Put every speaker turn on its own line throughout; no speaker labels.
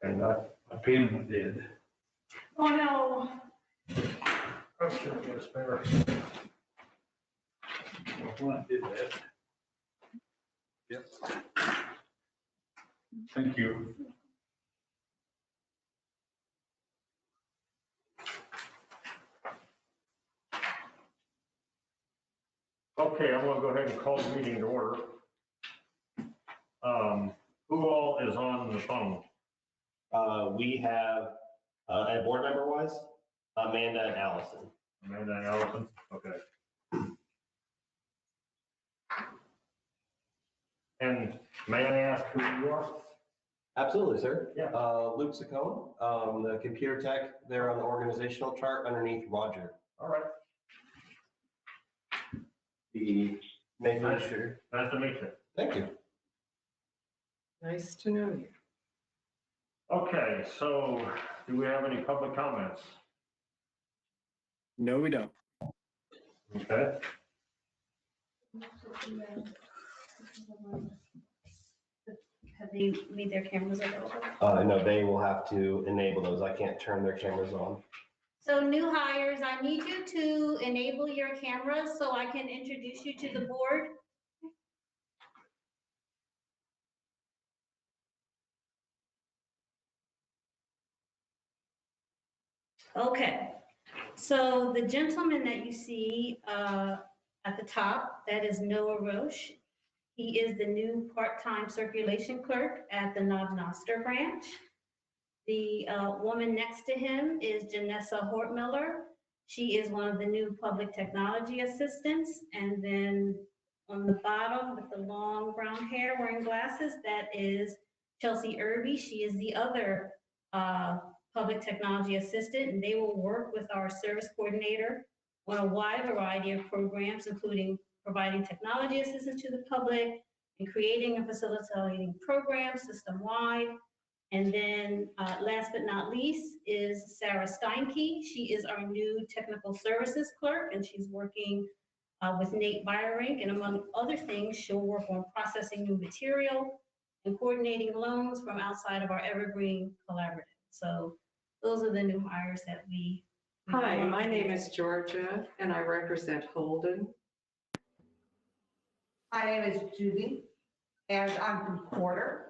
And I pen did.
Oh, no.
I should get a spare. When I did that. Yep. Thank you. Okay, I'm gonna go ahead and call the meeting to order. Who all is on the phone?
We have, and board member wise, Amanda and Allison.
Amanda and Allison, okay. And may I ask who you are?
Absolutely, sir.
Yeah.
Luke Saccone, the computer tech there on the organizational chart underneath Roger.
All right,
The making
Nice.
sure.
nice to meet you.
Thank you.
Nice to know you.
Okay, so do we have any public comments?
No, we don't.
Okay,
Have they made their cameras available?
No, they will have to enable those. I can't turn their cameras on.
So new hires, I need you to enable your cameras so I can introduce you to the board. Okay, so the gentleman that you see at the top, that is Noah Roche. He is the new part-time circulation clerk at the Knob Noster branch. The woman next to him is Janessa Hortmiller. She is one of the new public technology assistants. And then on the bottom with the long brown hair wearing glasses, that is Chelsea Irby. She is the other public technology assistant, and they will work with our service coordinator on a wide variety of programs, including providing technology assistance to the public and creating and facilitating programs system-wide. And then last but not least is Sarah Steinke. She is our new technical services clerk, and she's working with Nate Byrink. And among other things, she'll work on processing new material and coordinating loans from outside of our Evergreen Collaborative. So those are the new hires that we.
Hi, my name is Georgia, and I represent Holden.
My name is Judy, and I'm from Porter.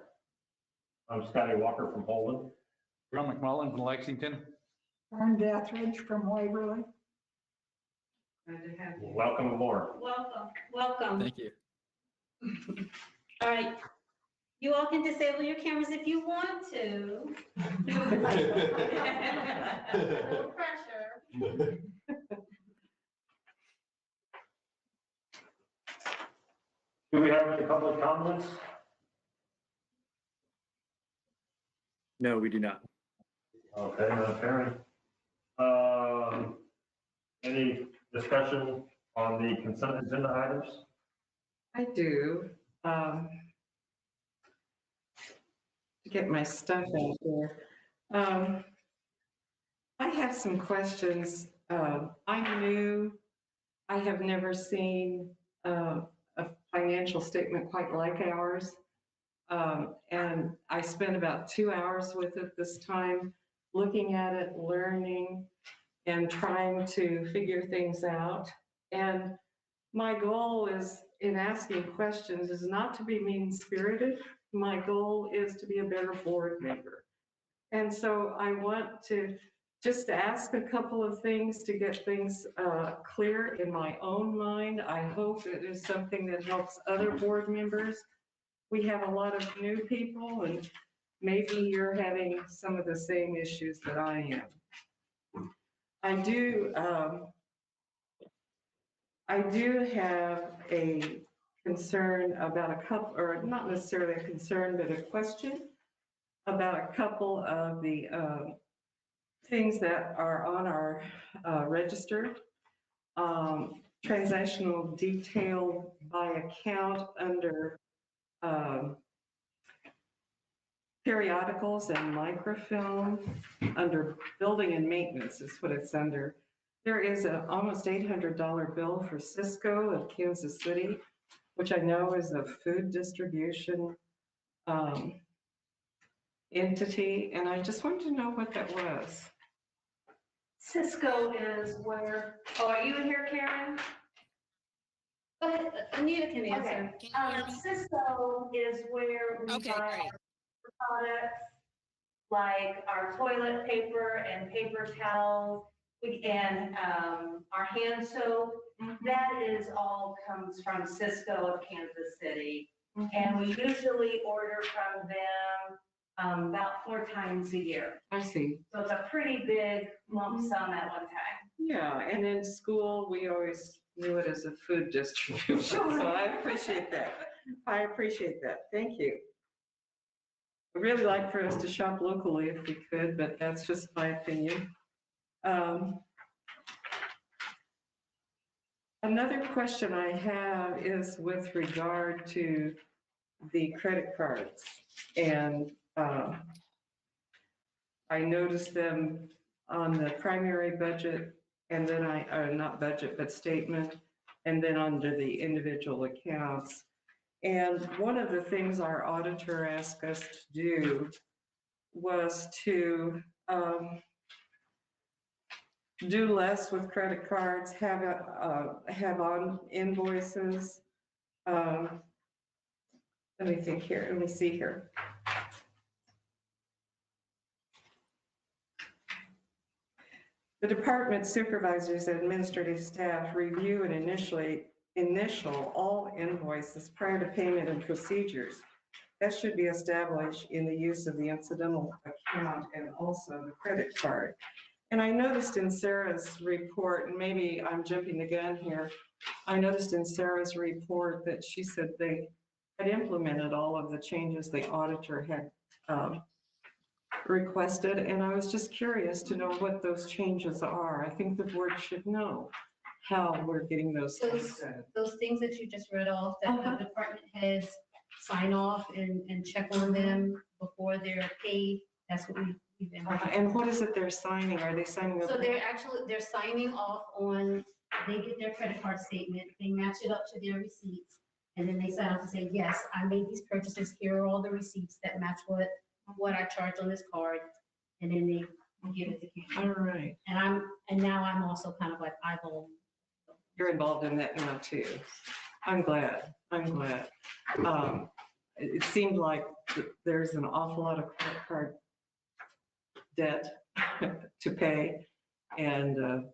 I'm Scotty Walker from Holden.
Ron McMullen from Lexington.
I'm Deathridge from Waverly.
Glad to have you.
Welcome aboard.
Welcome, welcome.
Thank you.
All right. You all can disable your cameras if you want to. A little pressure.
Do we have any public comments?
No, we do not.
Okay, Madam Chairman. Any discussion on the consent agenda items?
I do. To get my stuff out there. I have some questions. I'm new. I have never seen a financial statement quite like ours. And I spent about 2 hours with it this time, looking at it, learning, and trying to figure things out. And my goal is, in asking questions, is not to be mean-spirited. My goal is to be a better board member. And so I want to just ask a couple of things to get things clear in my own mind. I hope it is something that helps other board members. We have a lot of new people, and maybe you're having some of the same issues that I am. I do have a concern about a couple, or not necessarily a concern, but a question about a couple of the things that are on our register. Transactional detail by account under periodicals and microfilm, under building and maintenance is what it's under. There is an almost $800 bill for Cisco of Kansas City, which I know is a food distribution entity, and I just wanted to know what that was.
Cisco is where, oh, are you in here, Karen?
Go ahead, Anita can answer.
Cisco is where we
Okay,
buy
great.
products like our toilet paper and paper towels, and our hand soap. That is all comes from Cisco of Kansas City. And we usually order from them about 4 times a year.
I see.
So it's a pretty big lump sum at one time.
Yeah, and in school, we always knew it as a food distribution, so I appreciate that. I appreciate that. Thank you. I'd really like for us to shop locally if we could, but that's just my opinion. Another question I have is with regard to the credit cards. And I noticed them on the primary budget, and then not budget, but statement, and then under the individual accounts. And one of the things our auditor asked us to do was to do less with credit cards, have on invoices. Let me think here, let me see here. The department supervisors and administrative staff review and initial all invoices prior to payment and procedures. That should be established in the use of the incidental account and also the credit card. And I noticed in Sarah's report, and maybe I'm jumping the gun here, I noticed in Sarah's report that she said they had implemented all of the changes the auditor had requested, and I was just curious to know what those changes are. I think the board should know how we're getting those things done.
Those things that you just read off, that
Uh-huh.
the department heads sign off and check on them before they're paid, that's what we've been.
And what is it they're signing? Are they signing?
So they're signing off on, they get their credit card statement, they match it up to their receipts, and then they sign off and say, yes, I made these purchases, here are all the receipts that match what I charged on this card, and then they give it to
All
Karen.
right.
And now I'm also kind of like eyeball.
You're involved in that now too. I'm glad. It seemed like there's an awful lot of credit card debt to pay. And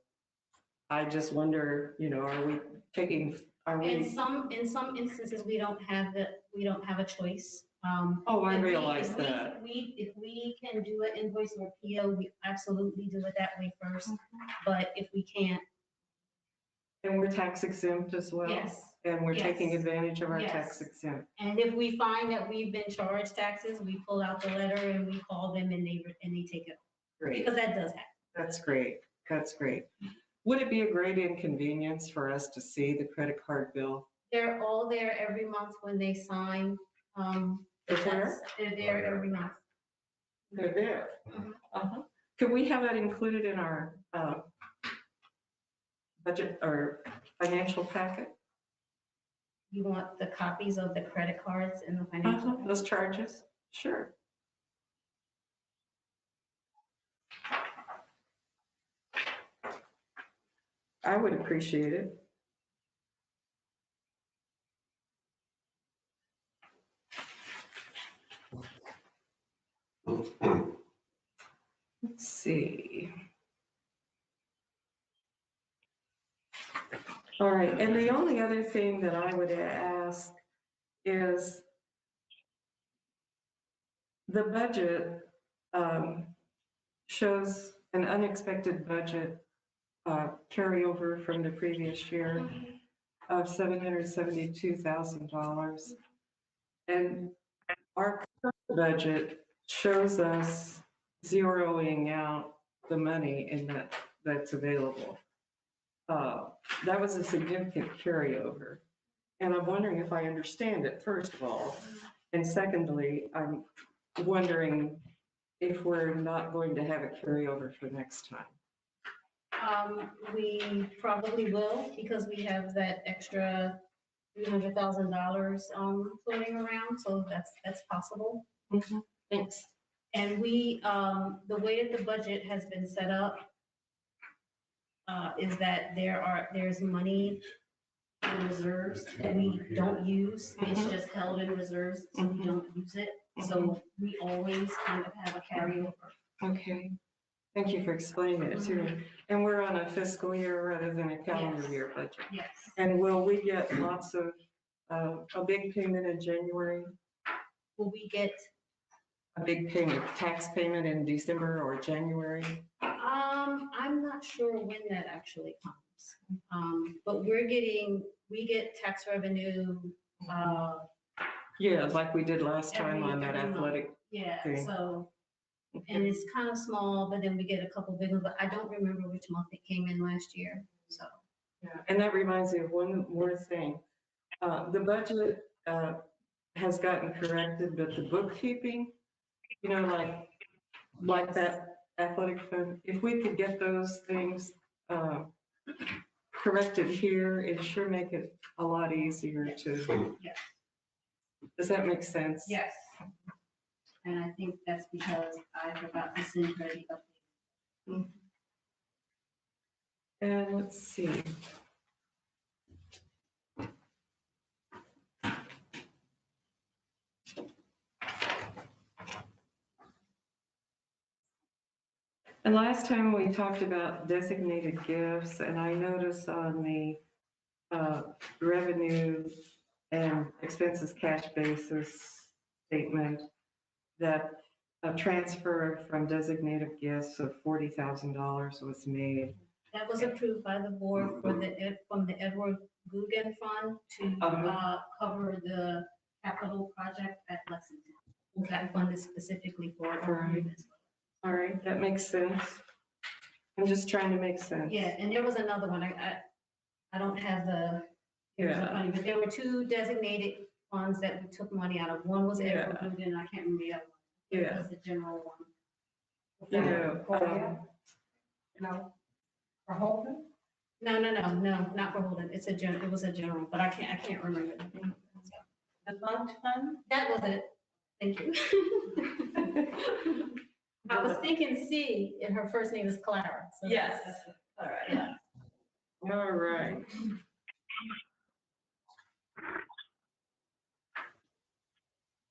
I just wonder, are we
In some instances, we don't have a choice.
Oh, I
If we-
realize
if we-
that.
If we can do an invoice or PO, we absolutely do it that way first. But if we can't,
And we're tax exempt as well?
yes.
And we're taking
Yes.
advantage of our
Yes.
tax exempt.
And if we find that we've been charged taxes, we pull out the letter and we call them and they take it,
Great.
because that does happen.
That's great. That's great. Would it be a great inconvenience for us to see the credit card bill?
They're all there every month when they sign. They're there every month.
They're there.
Mhm.
Uh-huh. Could we have that included in our budget or financial packet?
You want the copies of the credit cards and the financial?
Those charges? Sure. I would appreciate it. Let's see. All right, and the only other thing that I would ask is the budget shows an unexpected budget carryover from the previous year of $772,000. And our current budget shows us zeroing out the money in that's available. That was a significant carryover. And I'm wondering if I understand it, first of all. And secondly, I'm wondering if we're not going to have a carryover for next time.
We probably will, because we have that extra $300,000 floating around, so that's possible.
Thanks.
And we, the way that the budget has been set up, is that there's money in reserves that we don't use. It's just held in reserves, so we don't use it. So we always kind of have a carryover.
Okay, thank you for explaining it too. And we're on a fiscal year rather than a calendar
Yes.
year budget.
Yes.
And will we get lots of, a big payment in January?
Will we get,
A big payment, tax payment in December or January?
I'm not sure when that actually comes. But we get tax revenue,
Yeah, like we did last time
Every-
on that
every month.
athletic.
yeah,
Okay.
so, and it's kind of small, but then we get a couple big ones, but I don't remember which month it came in last year, so.
Yeah, and that reminds me of one more thing. The budget has gotten corrected, but the bookkeeping, like that athletic fund, if we could get those things corrected here, it'd sure make it a lot easier to.
Yes.
Does that make sense?
Yes. And I think that's because I forgot to send her the update.
Mhm. And let's see. And last time we talked about designated gifts, and I noticed on the revenue and expenses cash basis statement that a transfer from designated gifts of $40,000 was made.
That was approved by the board from the Edward Guggen Fund to cover the capital project at Lexington. That fund is specifically for it.
Right. All right, that makes sense. I'm just trying to make sense.
Yeah, and there was another one, I don't have the,
Yeah.
but there were two designated funds that we took money out of. One was Edward
Yeah.
Guggen, I can't remember the other one. It
Yeah.
was the general one.
Yeah.
No. For Holden?
No, not for Holden. It was a general, but I can't remember.
The lunch fund?
That was it. Thank you. I was thinking C, and her first name is Clara. So
Yes.
All right, yeah.
All right.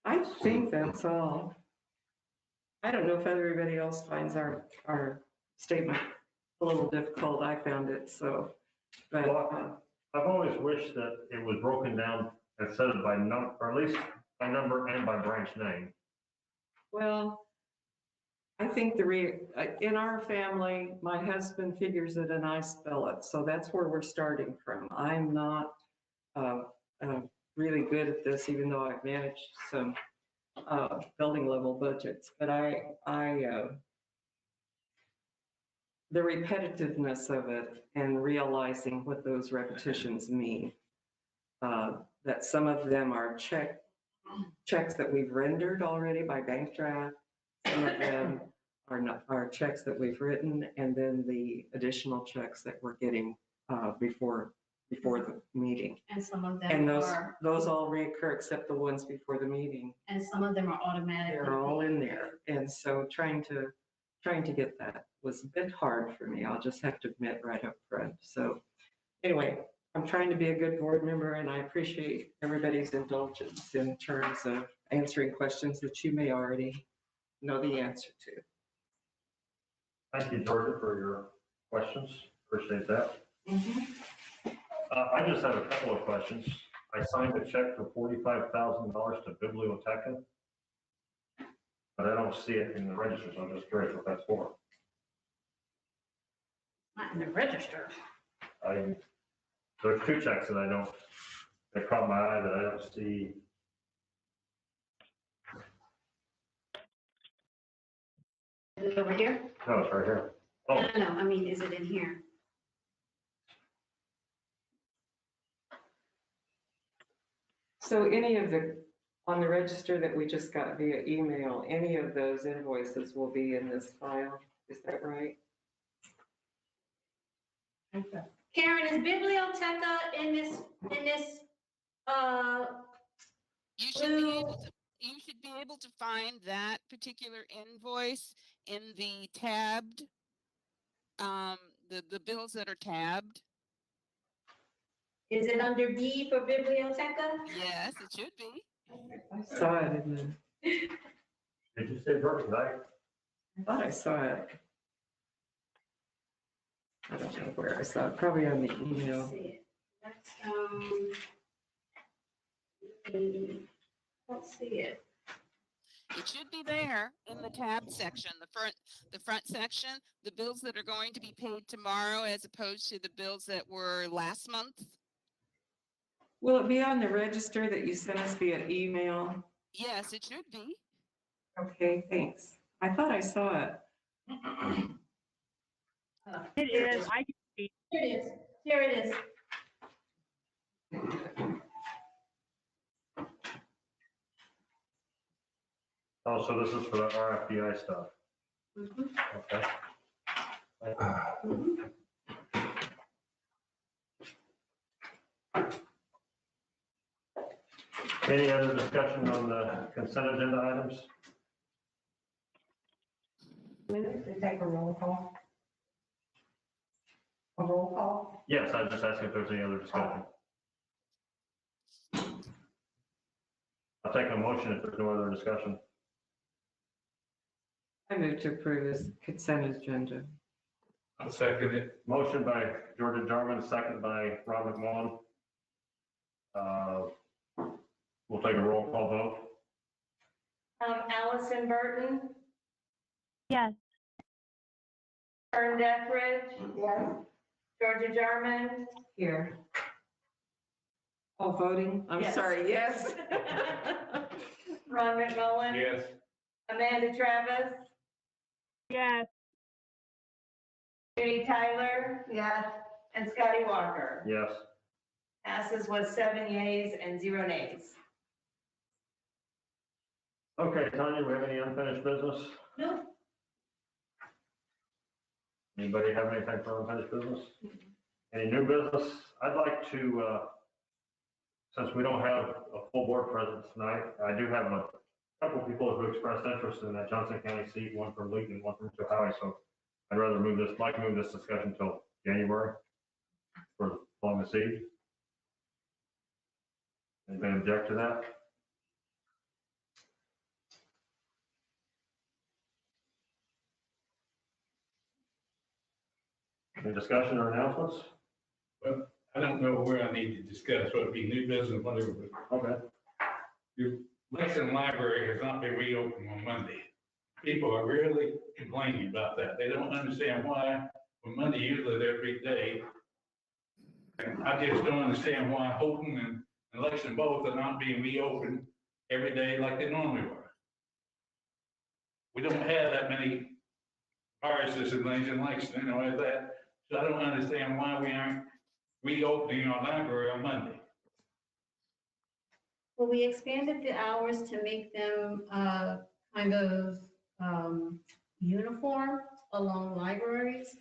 I think that's all. I don't know if everybody else finds our statement a little difficult. I found it, so, but,
Well, I've always wished that it was broken down instead of by number, or at least by number and by branch name.
well, I think in our family, my husband figures it and I spell it, so that's where we're starting from. I'm not really good at this, even though I've managed some building level budgets, but the repetitiveness of it and realizing what those repetitions mean, that some of them are checks that we've rendered already by bank draft. Some of them are checks that we've written, and then the additional checks that we're getting before the meeting.
And some of
And
them are,
those all reoccur except the ones before the meeting.
and some of them are automatic.
They're all in there. And so trying to get that was a bit hard for me. I'll just have to admit right up front. So anyway, I'm trying to be a good board member, and I appreciate everybody's indulgence in terms of answering questions that you may already know the answer to.
Thank you, Georgia, for your questions. Appreciate that. I just have a couple of questions. I signed a check for $45,000 to Biblioteca, but I don't see it in the register, so I'm just curious what that's for.
Not in the register.
There's two checks that caught my eye that I don't see.
Is it over here?
No, it's right here. Oh,
No, I mean, is it in here?
So any of on the register that we just got via email, any of those invoices will be in this file. Is that right?
Karen, is Biblioteca in this,
You should be
blue?
able to, you should be able to find that particular invoice in the tabbed, the bills that are tabbed?
Is it under B for biblioteca?
Yes, it should be.
I saw it in the,
Did you say Burton, right?
I thought I saw it. I don't know where I saw it, probably on the email.
Let's see it. That's, let's see it.
It should be there in the tab section, the front section, the bills that are going to be paid tomorrow as opposed to the bills that were last month.
Will it be on the register that you sent us via email?
Yes, it should be.
Okay, thanks. I thought I saw it.
It is. Here it is. Here it is.
Oh, so this is for the RFDI stuff. Okay. Any other discussion on the consent agenda items?
Take a roll call. A roll call?
Yes, I was just asking if there's any other discussion. I'll take a motion if there's no other discussion.
I move to approve this consent agenda.
I'll second it.
Motion by Georgia Jarman, second by Rob McMullen. We'll take a roll call vote.
Allison Burton,
Yes.
Fern Deathridge. Yes. Georgia Jarman.
Here. Oh, voting? I'm
Yes.
sorry, yes.
Ron McMullen.
Yes.
Amanda Travis.
Yes.
Judy Tyler. Yes. And Scotty Walker.
Yes.
Passes with 7 yeas and 0 nays.
Okay, Tanya, we have any unfinished business?
No.
Anybody have anything for unfinished business? Any new business? I'd like to, since we don't have a full board present tonight, I do have a couple people who expressed interest in that Johnson County seat, one from Lee and one from Howie, so I'd rather move this discussion till January for pulling the seat. Anybody object to that? Any discussion or announcements?
I don't know where I need to discuss, whether it be new business, whatever, but
Okay.
your Lexington Library has not been reopened on Monday. People are really complaining about that. They don't understand why, on Monday, usually they're big day. And I just don't understand why Holden and Lexington both are not being reopened every day like they normally were. We don't have that many viruses and things in Lexington, you know, that. So I don't understand why we aren't reopening our library on Monday.
Well, we expanded the hours to make them kind of uniform along libraries.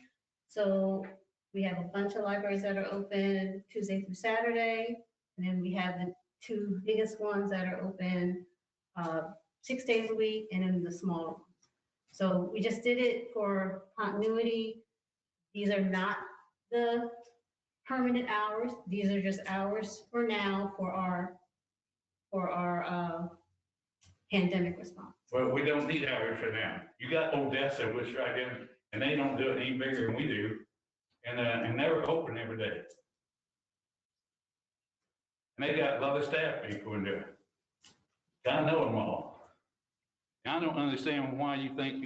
So we have a bunch of libraries that are open Tuesday through Saturday. And then we have the 2 biggest ones that are open 6 days a week, and then the smaller ones. So we just did it for continuity. These are not the permanent hours. These are just hours for now for our pandemic response.
Well, we don't need hours for now. You got Odessa, which right in, and they don't do it any bigger than we do. And they're open every day. And they got a lot of staff people in there. I know them all. I don't understand why you think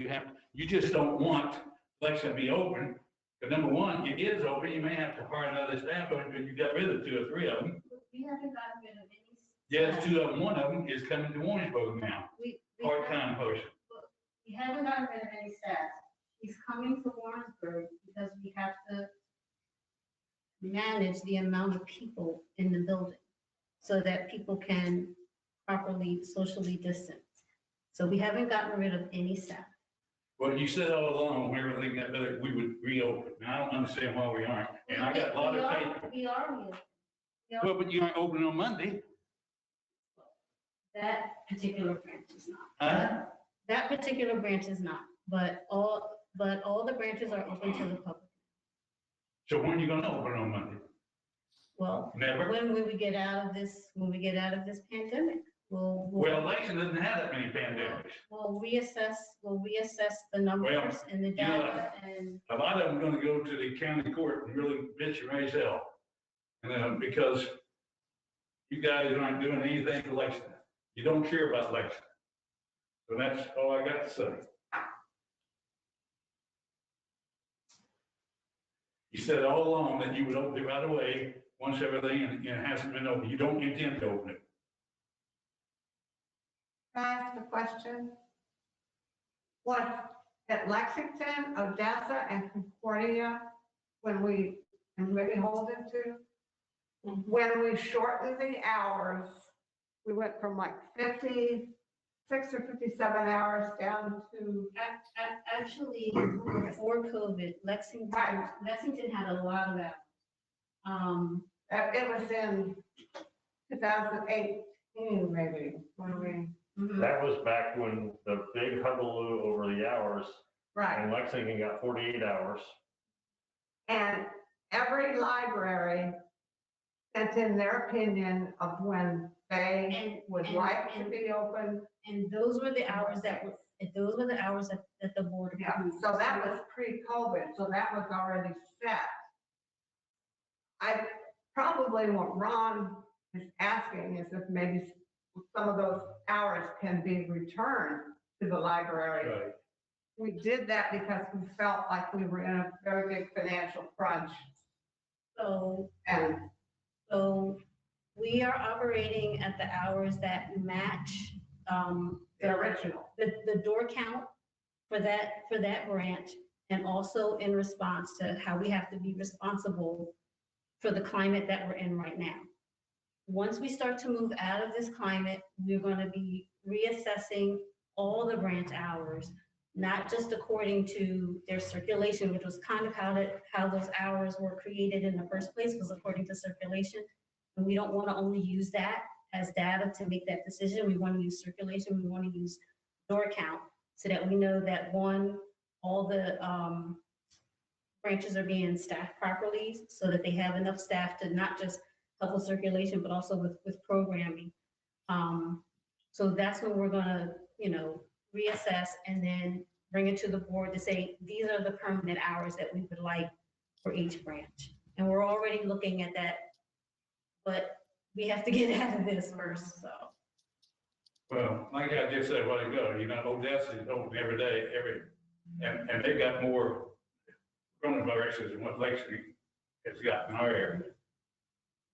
you just don't want Lexington to be open. Because number one, it is open, you may have to hire another staff because you got rid of 2 or 3 of them.
We haven't gotten rid of any.
Yes, 2 of them, one of them is coming to Warrensburg now,
We
part-time person.
We haven't gotten rid of any staff. He's coming to Warrensburg because we have to manage the amount of people in the building so that people can properly socially distance. So we haven't gotten rid of any staff.
Well, you said all along, everything that we would reopen. Now, I don't understand why we aren't. And I got a lot of faith.
We are reopening.
Well, but you aren't open on Monday.
That particular branch is not.
Huh?
That particular branch is not, but all the branches are open to the public.
So when you gonna open on Monday?
Well,
Never?
when we get out of this pandemic,
Well, Lexington doesn't have that many pandemics.
we'll reassess the numbers and the
you know,
data and.
A lot of them gonna go to the county court and really bitch and raise hell. Because you guys aren't doing anything for Lexington. You don't care about Lexington. So that's all I got to say. You said all along that you would open it right away, once everything, and it hasn't been open. You don't intend to open it.
Can I ask a question? What, at Lexington, Odessa, and Concordia, and maybe Holden too, when we shortened the hours, we went from like 56 or 57 hours down to,
Actually, before COVID, Lexington had a lot of that.
it was in 2018 maybe, when we,
That was back when the big hullabaloo over the hours,
right.
and Lexington got 48 hours.
And every library sent in their opinion of when they would like to be open.
And those were the hours that the board
Yeah,
approved.
so that was pre-COVID, so that was already set. I probably what Ron is asking is if maybe some of those hours can be returned to the library.
Right.
We did that because we felt like we were in a very big financial crunch.
So we are operating at the hours that match
The original.
the door count for that branch, and also in response to how we have to be responsible for the climate that we're in right now. Once we start to move out of this climate, we're going to be reassessing all the branch hours, not just according to their circulation, which was kind of how those hours were created in the first place, was according to circulation. And we don't want to only use that as data to make that decision. We want to use circulation. We want to use door count so that we know that all the branches are being staffed properly, so that they have enough staff to not just help with circulation, but also with programming. So that's when we're gonna, reassess and then bring it to the board to say, these are the permanent hours that we would like for each branch. And we're already looking at that, but we have to get out of this first, so.
Well, like I just said a while ago, Odessa is open every day, and they got more coronaviruses than what Lexington has got in our area.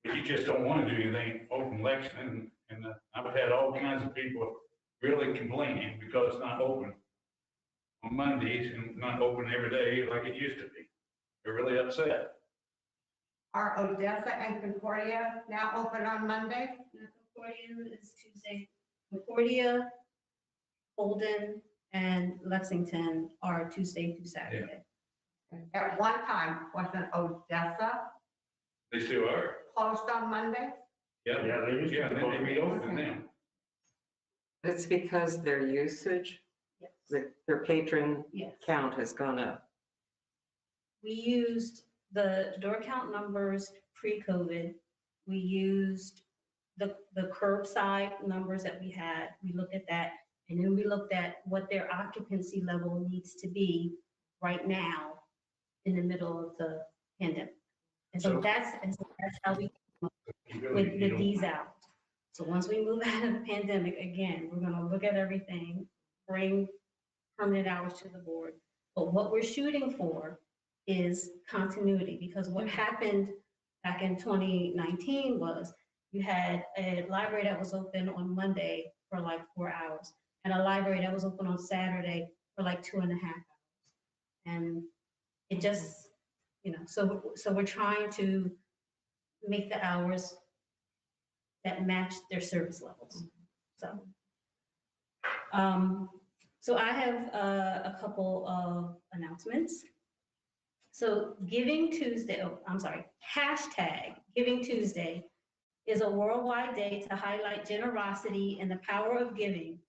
But you just don't want to do anything open Lexington, and I've had all kinds of people really complaining because it's not open on Mondays and not open every day like it used to be. They're really upset.
Are Odessa and Concordia now open on Monday?
Concordia is Tuesday. Concordia, Holden, and Lexington are Tuesday through Saturday.
At one time, wasn't Odessa
They still are.
closed on Monday?
Yeah, they used to
Yeah,
be
and then they
open.
reopened them.
It's because their usage,
Yes.
their patron
Yes.
count has gone up.
We used the door count numbers pre-COVID. We used the curbside numbers that we had. We looked at that, and then we looked at what their occupancy level needs to be right now in the middle of the pandemic. And so that's how we with these out. So once we move out of the pandemic, again, we're gonna look at everything, bring permanent hours to the board. But what we're shooting for is continuity, because what happened back in 2019 was you had a library that was open on Monday for like 4 hours, and a library that was open on Saturday for like 2.5 hours. And it just, so we're trying to make the hours that match their service levels. So I have a couple of announcements. So Giving Tuesday, #Giving Tuesday is a worldwide day to highlight generosity and the power of giving.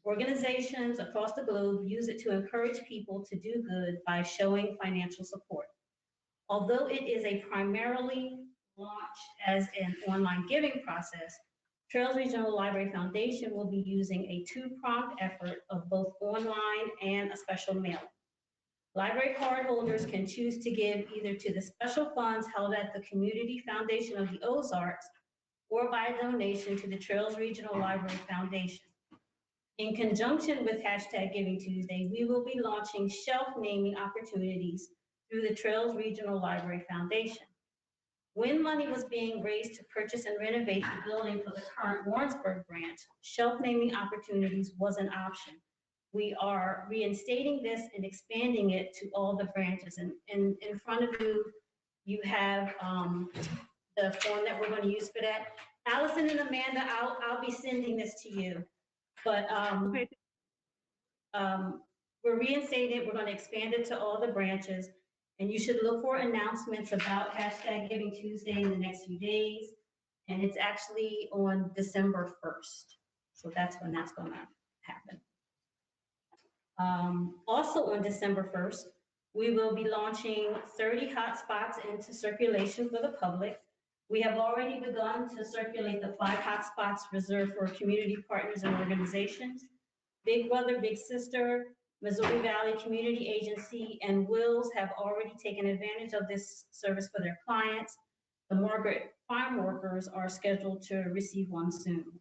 Organizations across the globe use it to encourage people to do good by showing financial support. Although it is a primarily launched as an online giving process, Trails Regional Library Foundation will be using a two-pronged effort of both online and a special mailing. Library card holders can choose to give either to the special funds held at the Community Foundation of the Ozarks or by a donation to the Trails Regional Library Foundation. In conjunction with #Giving Tuesday, we will be launching shelf naming opportunities through the Trails Regional Library Foundation. When money was being raised to purchase and renovate the building for the current Warrensburg branch, shelf naming opportunities was an option. We are reinstating this and expanding it to all the branches. And in front of you, you have the form that we're going to use for that. Allison and Amanda, I'll be sending this to you. But we're reinstating it. We're going to expand it to all the branches. And you should look for announcements about #Giving Tuesday in the next few days. And it's actually on December 1st. So that's when that's going to happen. Also on December 1st, we will be launching 30 hotspots into circulation for the public. We have already begun to circulate the 5 hotspots reserved for community partners and organizations. Big Brother, Big Sister, Missouri Valley Community Agency, and Wills have already taken advantage of this service for their clients. The Margaret Farm Workers are scheduled to receive one soon.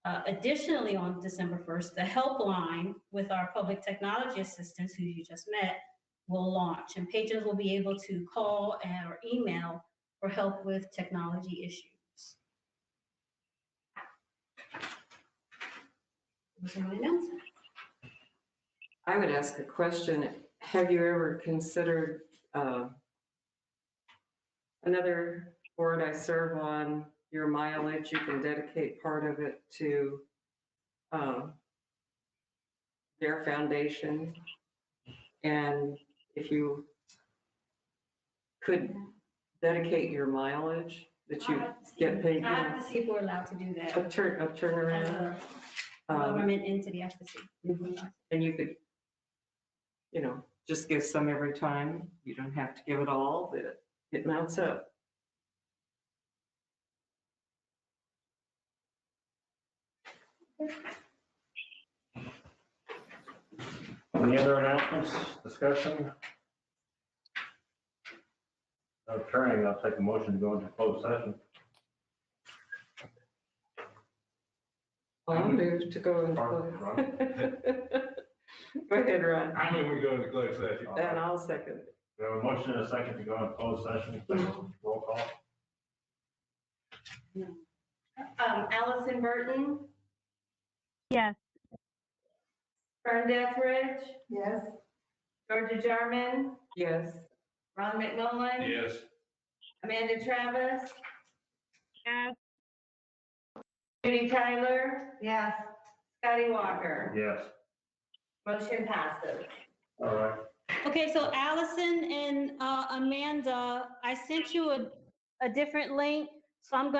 Additionally, on December 1st, the helpline with our public technology assistants, who you just met, will launch, and patrons will be able to call or email for help with technology issues. Those are my announcements.
I would ask a question. Have you ever considered another board I serve on, your mileage? You can dedicate part of it to their foundation. And if you could dedicate your mileage that you get paid,
I have to see if we're allowed to do that.
a turnaround.
Government entity, I have to see.
And you could, just give some every time. You don't have to give it all, but it mounts up.
Any other announcements, discussion? No turning, I'll take a motion to go into closed session.
I'll move to go into
Ron?
Go ahead, Ron.
I move we go into closed session.
And I'll second it.
We have a motion and a second to go into closed session. Roll call.
Allison Burton,
Yes.
Fern Deathridge,
Yes.
Georgia Jarman,
Yes.
Ron McMullen,
Yes.
Amanda Travis,
Yes.
Judy Tyler,
Yes.
Scotty Walker.
Yes.
Motion passes.
All right.
Okay, so Allison and Amanda, I sent you a different link, so I'm going